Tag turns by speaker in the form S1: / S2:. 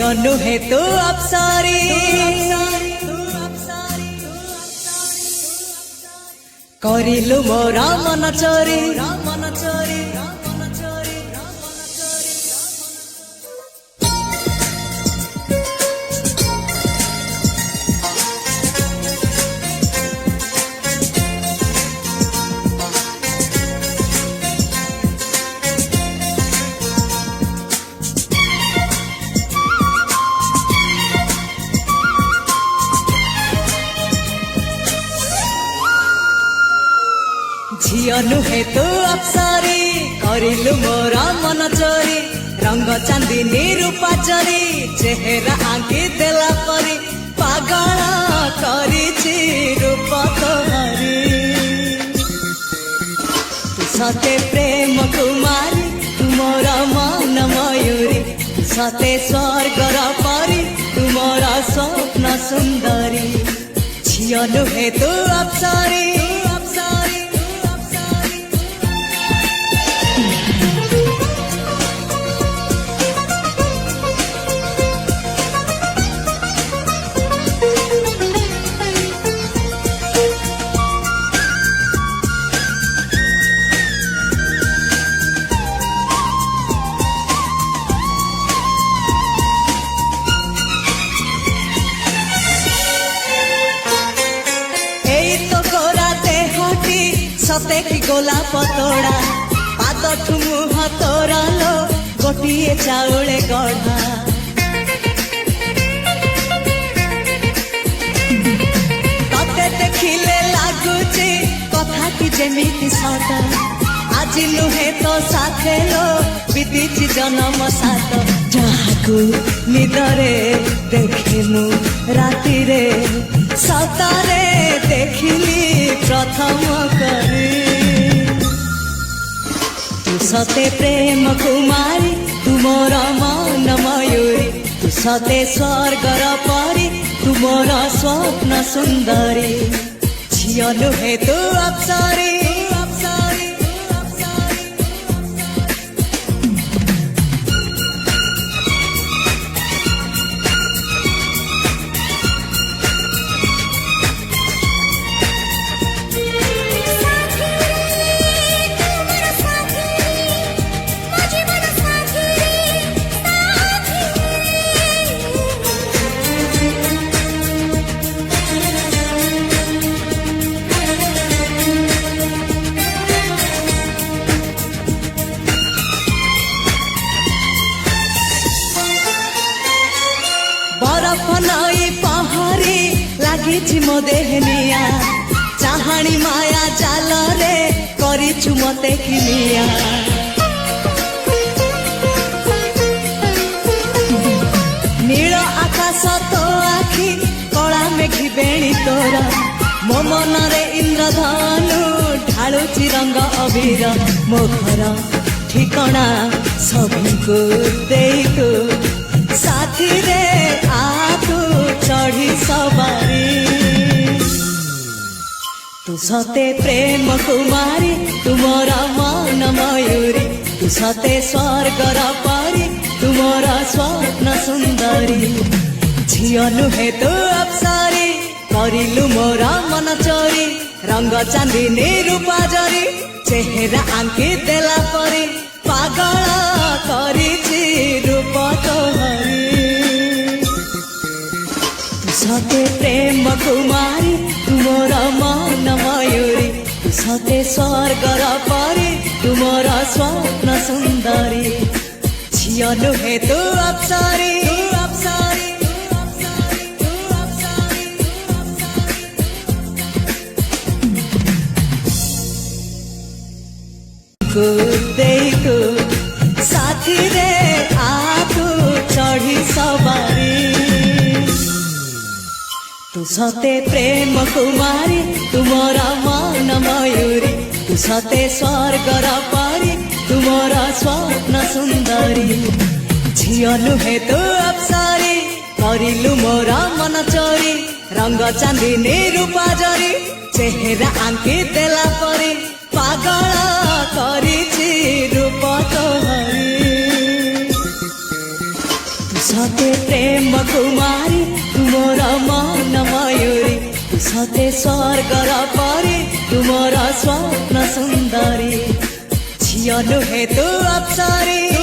S1: ଝିଅ ନୁହେଁ ତୁ ଅପ୍ସରୀ କରିଲୁ ମୋର ମନ ଚୋରି ଝିଅ ନୁହେଁ ତୁ ଅପ୍ସରୀ କରିଲୁ ମୋର ମନ ଚୋରି ରଙ୍ଗ ଚାନ୍ଦିନୀ ରୂପା ଚୋରି ଚେହେରା ଆଙ୍କି ଦେଲା ପରି ପାଗଳ କରିଛି ରୂପ ତୋହରି ତୁ ସତେ ପ୍ରେମ କୁମାରୀ ତୁ ମୋର ମନ ମୟୂରୀ ସତେ ସ୍ୱର୍ଗର ପରି ତୁ ମୋର ସ୍ୱପ୍ନ ସୁନ୍ଦରୀ ଝିଅ ନୁହେଁ ତୁ ଅପ୍ସରୀ सते की गोलाप तोड़ा पाद मुह तोर लो गोटे चाउले गढ़ा तते देखिले लगुची कथा की जेमिति सत आज नुहे तो साथे लो बीतीची जन्म सात जहाकू निदरे देखे मु राति रे सतारे देखिली प्रथम करी तू सते प्रेम कुमारी तू मोर मन मयूरी तू सते स्वर्गर परी तू मोर स्वप्न सुंदरी झियो नुहे तू अप्सरी बरफ नई पहरी लगी मो देहनिया चाहाणी माया जाल रे करिछु मते किनिया नील आकाश तो आखि कला मेघी बेणी तोर मो मन रे इंद्रधनु ढालुची रंग अबीर मो घर ठिकଣା सबको देइको साथी रे आतु चढ़ी सवारी तू सते प्रेम कुमारी तू मोर मन मयूरी तू सते स्वर्गर परी तू मोर स्वप्न सुंदरी झियो नुहे तू अप्सरी करिलु मोर मन चोरी रंग चांदिनी रूपा जरी चेहरा आंकी देला परी पागल करिछि रूप तोहरी सते प्रेम कुमारी तू मोर मन मयूरी तू सते स्वर्गर परी तू मोर स्वप्न सुंदरी झियो नुहे तू अप्सरी देखो साथी रे आतु चढ़ी सवारी तू सते प्रेम कुमारी तू मोर मन मयूरी तू सते स्वर्गर परी तू मोर स्वप्न सुंदरी झियो नुहे तू अप्सरी करिलु मोर मन चोरी रंग चांदिनी रूपा जरी चेहरा आंकी देला परी पागल करिछि रूप तोहरी साथे प्रेम कुमारी तुम्हारा मान मयूरी साथे स्वर्ग पारी तुम्हारा स्वप्न सुंदरी झिया नुहे तू अप्सरी